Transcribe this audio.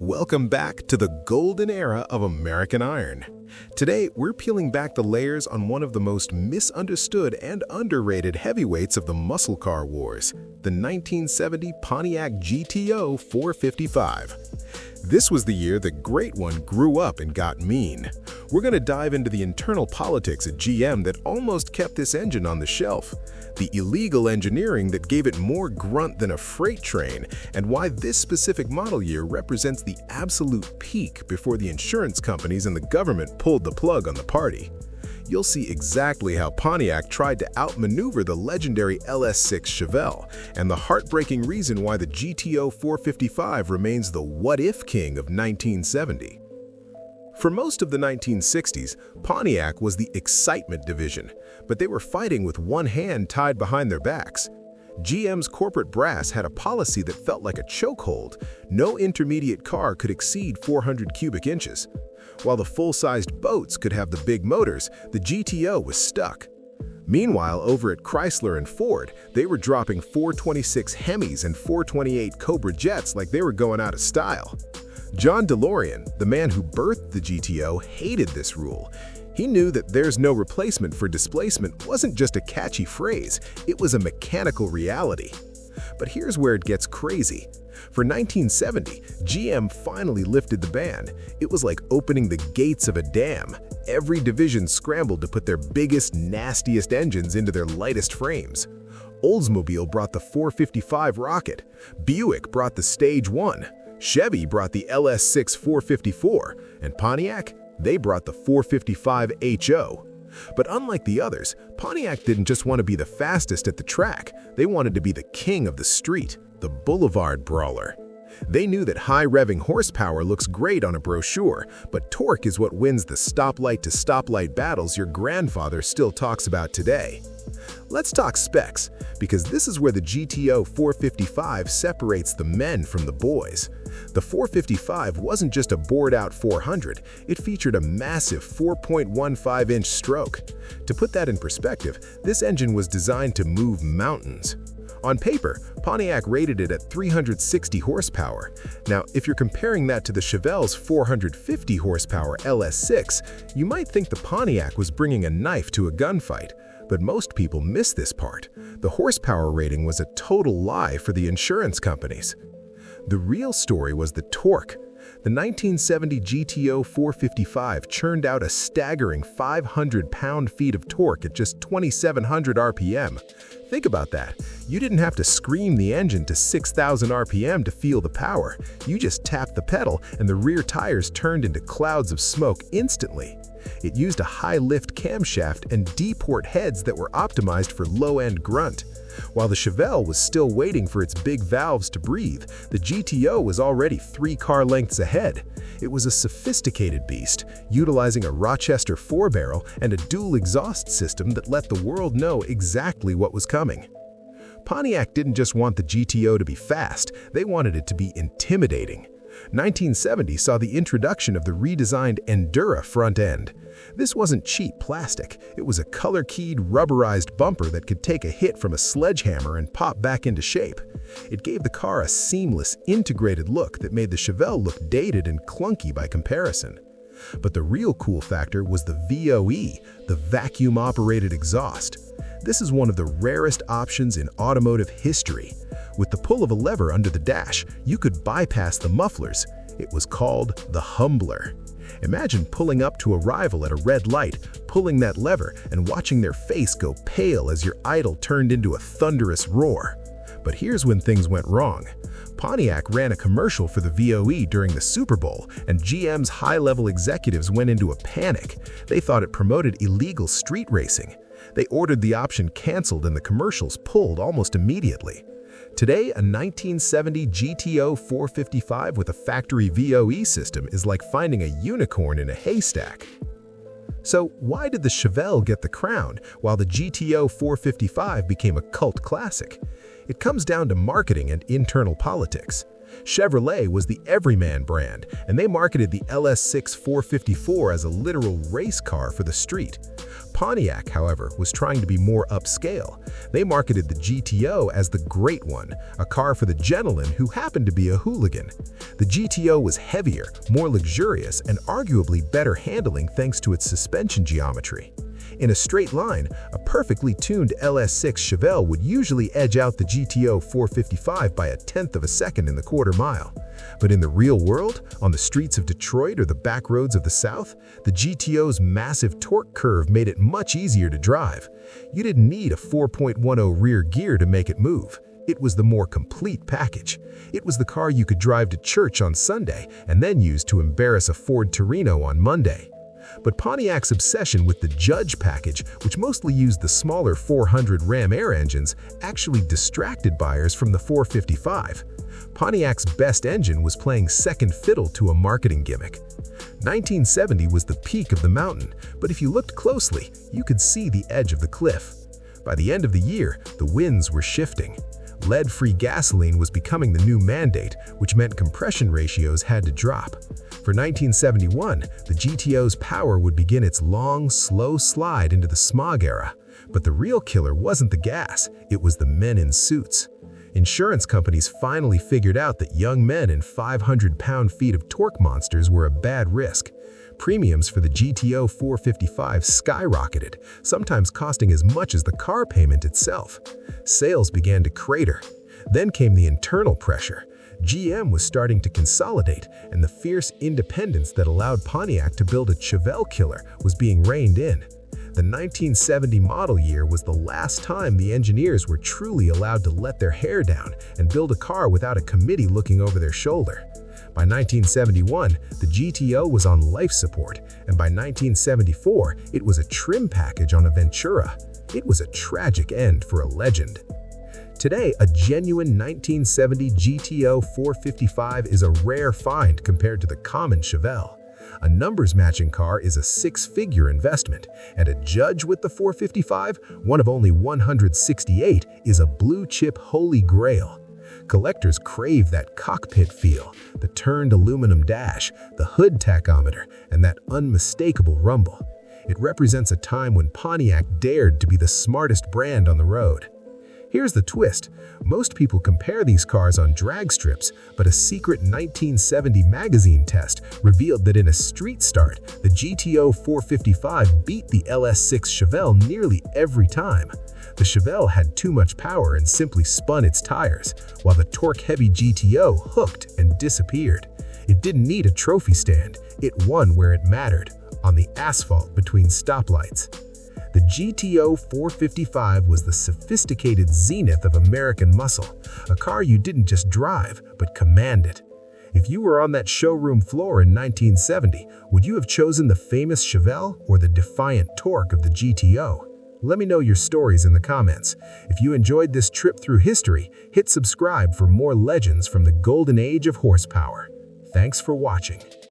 Welcome back to the golden era of American iron. Today, we're peeling back the layers on one of the most misunderstood and underrated heavyweights of the muscle car wars, the 1970 Pontiac GTO 455. This was the year the great one grew up and got mean. We're going to dive into the internal politics at GM that almost kept this engine on the shelf, the illegal engineering that gave it more grunt than a freight train, and why this specific model year represents the absolute peak before the insurance companies and the government pulled the plug on the party. You'll see exactly how Pontiac tried to outmaneuver the legendary LS6 Chevelle, and the heartbreaking reason why the GTO 455 remains the what-if king of 1970. For most of the 1960s, Pontiac was the excitement division, but they were fighting with one hand tied behind their backs. GM's corporate brass had a policy that felt like a chokehold. No intermediate car could exceed 400 cubic inches. While the full-sized boats could have the big motors, the GTO was stuck. Meanwhile, over at Chrysler and Ford, they were dropping 426 Hemis and 428 Cobra jets like they were going out of style. John DeLorean, the man who birthed the GTO, hated this rule. He knew that "there's no replacement for displacement" wasn't just a catchy phrase, it was a mechanical reality. But here's where it gets crazy. For 1970, GM finally lifted the ban. It was like opening the gates of a dam. Every division scrambled to put their biggest, nastiest engines into their lightest frames. Oldsmobile brought the 455 Rocket. Buick brought the Stage 1. Chevy brought the LS6 454. And Pontiac? They brought the 455 HO. But unlike the others, Pontiac didn't just want to be the fastest at the track. They wanted to be the king of the street, the boulevard brawler. They knew that high-revving horsepower looks great on a brochure, but torque is what wins the stoplight-to-stoplight battles your grandfather still talks about today. Let's talk specs, because this is where the GTO 455 separates the men from the boys. The 455 wasn't just a bored-out 400, it featured a massive 4.15-inch stroke. To put that in perspective, this engine was designed to move mountains. On paper, Pontiac rated it at 360 horsepower. Now, if you're comparing that to the Chevelle's 450 horsepower LS6, you might think the Pontiac was bringing a knife to a gunfight. But most people miss this part. The horsepower rating was a total lie for the insurance companies. The real story was the torque. The 1970 GTO 455 churned out a staggering 500 pound-feet of torque at just 2,700 RPM. Think about that. You didn't have to scream the engine to 6,000 RPM to feel the power. You just tapped the pedal and the rear tires turned into clouds of smoke instantly. It used a high-lift camshaft and D-port heads that were optimized for low-end grunt. While the Chevelle was still waiting for its big valves to breathe, the GTO was already 3 car lengths ahead. It was a sophisticated beast, utilizing a Rochester 4-barrel and a dual exhaust system that let the world know exactly what was coming. Pontiac didn't just want the GTO to be fast, they wanted it to be intimidating. 1970 saw the introduction of the redesigned Endura front end. This wasn't cheap plastic, it was a color-keyed, rubberized bumper that could take a hit from a sledgehammer and pop back into shape. It gave the car a seamless, integrated look that made the Chevelle look dated and clunky by comparison. But the real cool factor was the VOE, the vacuum-operated exhaust. This is one of the rarest options in automotive history. With the pull of a lever under the dash, you could bypass the mufflers. It was called the Humbler. Imagine pulling up to a rival at a red light, pulling that lever, and watching their face go pale as your idol turned into a thunderous roar. But here's when things went wrong. Pontiac ran a commercial for the VOE during the Super Bowl, and GM's high-level executives went into a panic. They thought it promoted illegal street racing. They ordered the option canceled and the commercials pulled almost immediately. Today, a 1970 GTO 455 with a factory VOE system is like finding a unicorn in a haystack. So why did the Chevelle get the crown while the GTO 455 became a cult classic? It comes down to marketing and internal politics. Chevrolet was the everyman brand, and they marketed the LS6 454 as a literal race car for the street. Pontiac, however, was trying to be more upscale. They marketed the GTO as the Great One, a car for the gentleman who happened to be a hooligan. The GTO was heavier, more luxurious, and arguably better handling thanks to its suspension geometry. In a straight line, a perfectly tuned LS6 Chevelle would usually edge out the GTO 455 by 1/10 of a second in the quarter mile. But in the real world, on the streets of Detroit or the back roads of the South, the GTO's massive torque curve made it much easier to drive. You didn't need a 4.10 rear gear to make it move. It was the more complete package. It was the car you could drive to church on Sunday and then use to embarrass a Ford Torino on Monday. But Pontiac's obsession with the Judge package, which mostly used the smaller 400 Ram Air engines, actually distracted buyers from the 455. Pontiac's best engine was playing second fiddle to a marketing gimmick. 1970 was the peak of the mountain, but if you looked closely, you could see the edge of the cliff. By the end of the year, the winds were shifting. Lead-free gasoline was becoming the new mandate, which meant compression ratios had to drop. For 1971, the GTO's power would begin its long, slow slide into the smog era. But the real killer wasn't the gas, it was the men in suits. Insurance companies finally figured out that young men in 500-pound-feet of torque monsters were a bad risk. Premiums for the GTO 455 skyrocketed, sometimes costing as much as the car payment itself. Sales began to crater. Then came the internal pressure. GM was starting to consolidate, and the fierce independence that allowed Pontiac to build a Chevelle killer was being reined in. The 1970 model year was the last time the engineers were truly allowed to let their hair down and build a car without a committee looking over their shoulder. By 1971, the GTO was on life support, and by 1974, it was a trim package on a Ventura. It was a tragic end for a legend. Today, a genuine 1970 GTO 455 is a rare find compared to the common Chevelle. A numbers-matching car is a six-figure investment, and a Judge with the 455, one of only 168, is a blue-chip holy grail. Collectors crave that cockpit feel, the turned aluminum dash, the hood tachometer, and that unmistakable rumble. It represents a time when Pontiac dared to be the smartest brand on the road. Here's the twist. Most people compare these cars on drag strips, but a secret 1970 magazine test revealed that in a street start, the GTO 455 beat the LS6 Chevelle nearly every time. The Chevelle had too much power and simply spun its tires, while the torque-heavy GTO hooked and disappeared. It didn't need a trophy stand. It won where it mattered, on the asphalt between stoplights. The GTO 455 was the sophisticated zenith of American muscle, a car you didn't just drive, but commanded. If you were on that showroom floor in 1970, would you have chosen the famous Chevelle or the defiant torque of the GTO? Let me know your stories in the comments. If you enjoyed this trip through history, hit subscribe for more legends from the golden age of horsepower. Thanks for watching.